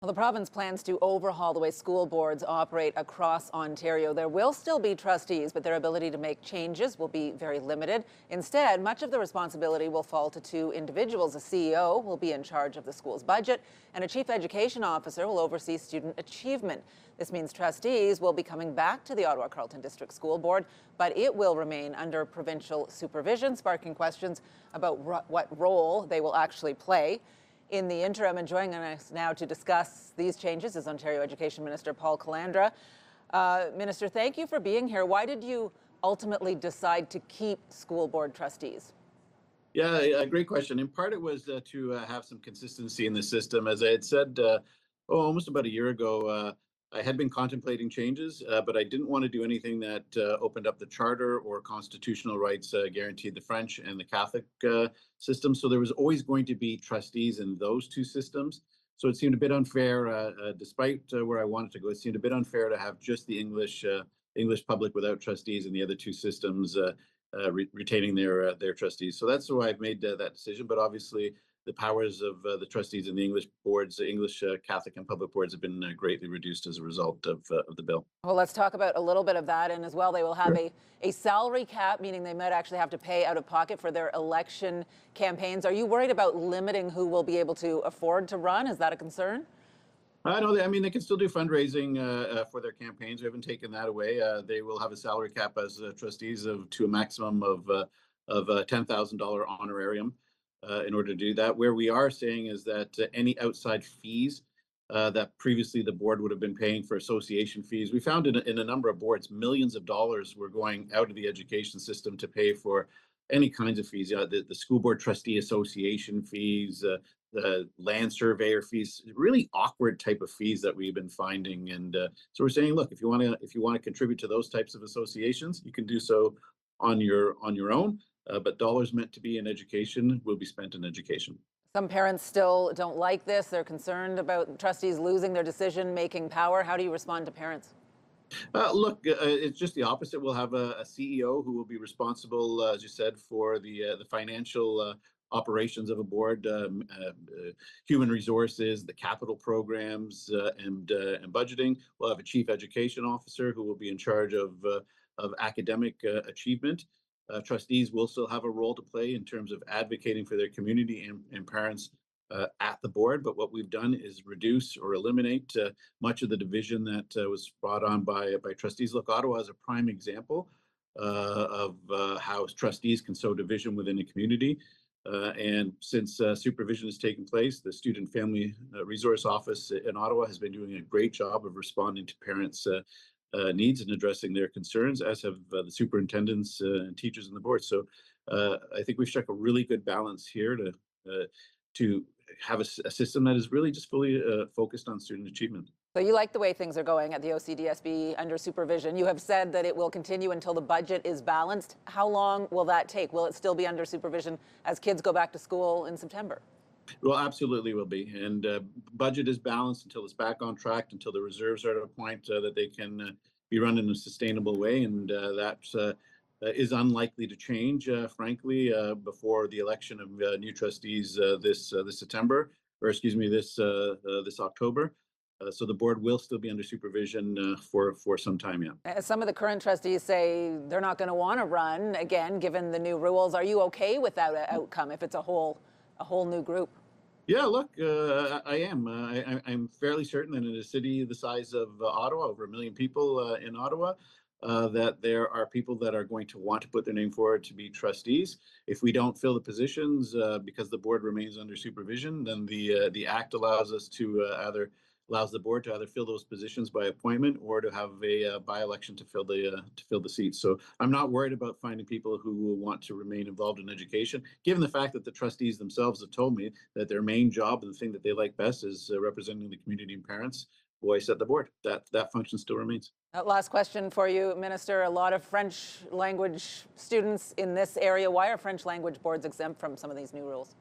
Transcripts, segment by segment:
Well, the province plans to overhaul the way school boards operate across Ontario. There will still be trustees, but their ability to make changes will be very limited. Instead, much of the responsibility will fall to two individuals. A CEO will be in charge of the school's budget, and a chief education officer will oversee student achievement. This means trustees will be coming back to the Ottawa Carleton District School Board, but it will remain under provincial supervision, sparking questions about what role they will actually play. In the interim, and joining us now to discuss these changes is Ontario Education Minister Paul Calandra. Minister, thank you for being here. Why did you ultimately decide to keep school board trustees? Yeah, great question. In part, it was to have some consistency in the system. As I had said, almost about a year ago, I had been contemplating changes, but I didn't want to do anything that opened up the charter or constitutional rights guaranteed the French and the Catholic system. So there was always going to be trustees in those two systems. So it seemed a bit unfair, despite where I wanted to go. It seemed a bit unfair to have just the English public without trustees and the other two systems retaining their trustees. So that's why I've made that decision. But obviously, the powers of the trustees in the English boards, the English Catholic and public boards, have been greatly reduced as a result of the bill. Well, let's talk about a little bit of that. And as well, they will have Sure. a salary cap, meaning they might actually have to pay out of pocket for their election campaigns. Are you worried about limiting who will be able to afford to run? Is that a concern? I know. I mean, they can still do fundraising for their campaigns. We haven't taken that away. They will have a salary cap as trustees to a maximum of $10,000 honorarium in order to do that. Where we are saying is that any outside fees that previously the board would have been paying for association fees, we found in a number of boards, millions of dollars were going out of the education system to pay for any kinds of fees. The school board trustee association fees, the land surveyor fees, really awkward type of fees that we've been finding. And so we're saying, look, if you want to contribute to those types of associations, you can do so on your own. But dollars meant to be in education will be spent in education. Some parents still don't like this. They're concerned about trustees losing their decision-making power. How do you respond to parents? Look, it's just the opposite. We'll have a CEO who will be responsible, as you said, for the financial operations of a board, human resources, the capital programs, and budgeting. We'll have a chief education officer who will be in charge of academic achievement. Trustees will still have a role to play in terms of advocating for their community and parents at the board. But what we've done is reduce or eliminate much of the division that was brought on by trustees. Look, Ottawa is a prime example of how trustees can sow division within a community. And since supervision has taken place, the Student Family Resource Office in Ottawa has been doing a great job of responding to parents' needs and addressing their concerns, as have the superintendents and teachers on the board. So I think we've struck a really good balance here to have a system that is really just fully focused on student achievement. So you like the way things are going at the OCDSB under supervision. You have said that it will continue until the budget is balanced. How long will that take? Will it still be under supervision as kids go back to school in September? Well, absolutely will be. And budget is balanced until it's back on track, until the reserves are at a point that they can be run in a sustainable way. And that is unlikely to change, frankly, before the election of new trustees this September, or excuse me, this October. So the board will still be under supervision for some time yet. Some of the current trustees say they're not going to want to run again, given the new rules. Are you okay with that outcome if it's a whole new group? Yeah, look, I am. I'm fairly certain that in a city the size of Ottawa, over 1 million people in Ottawa, that there are people that are going to want to put their name forward to be trustees. If we don't fill the positions because the board remains under supervision, then the Act allows the board to either fill those positions by appointment or to have a by-election to fill the seats. So I'm not worried about finding people who will want to remain involved in education, given the fact that the trustees themselves have told me that their main job and the thing that they like best is representing the community and parents voice at the board. That function still remains. Last question for you, Minister. A lot of French language students in this area. Why are French language boards exempt from some of these new rules?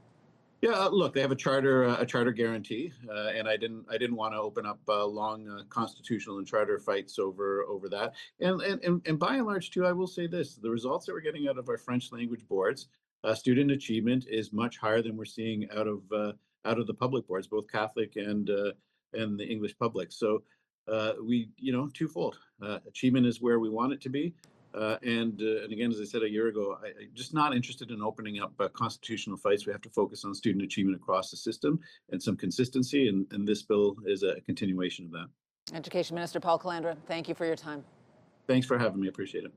Yeah, look, they have a charter guarantee, and I didn't want to open up long constitutional and charter fights over that. And by and large, too, I will say this: the results that we're getting out of our French language boards, student achievement is much higher than we're seeing out of the public boards, both Catholic and the English public. So we, twofold. Achievement is where we want it to be. And again, as I said a year ago, I'm just not interested in opening up constitutional fights. We have to focus on student achievement across the system and some consistency, and this bill is a continuation of that. Education Minister Paul Calandra, thank you for your time. Thanks for having me. Appreciate it.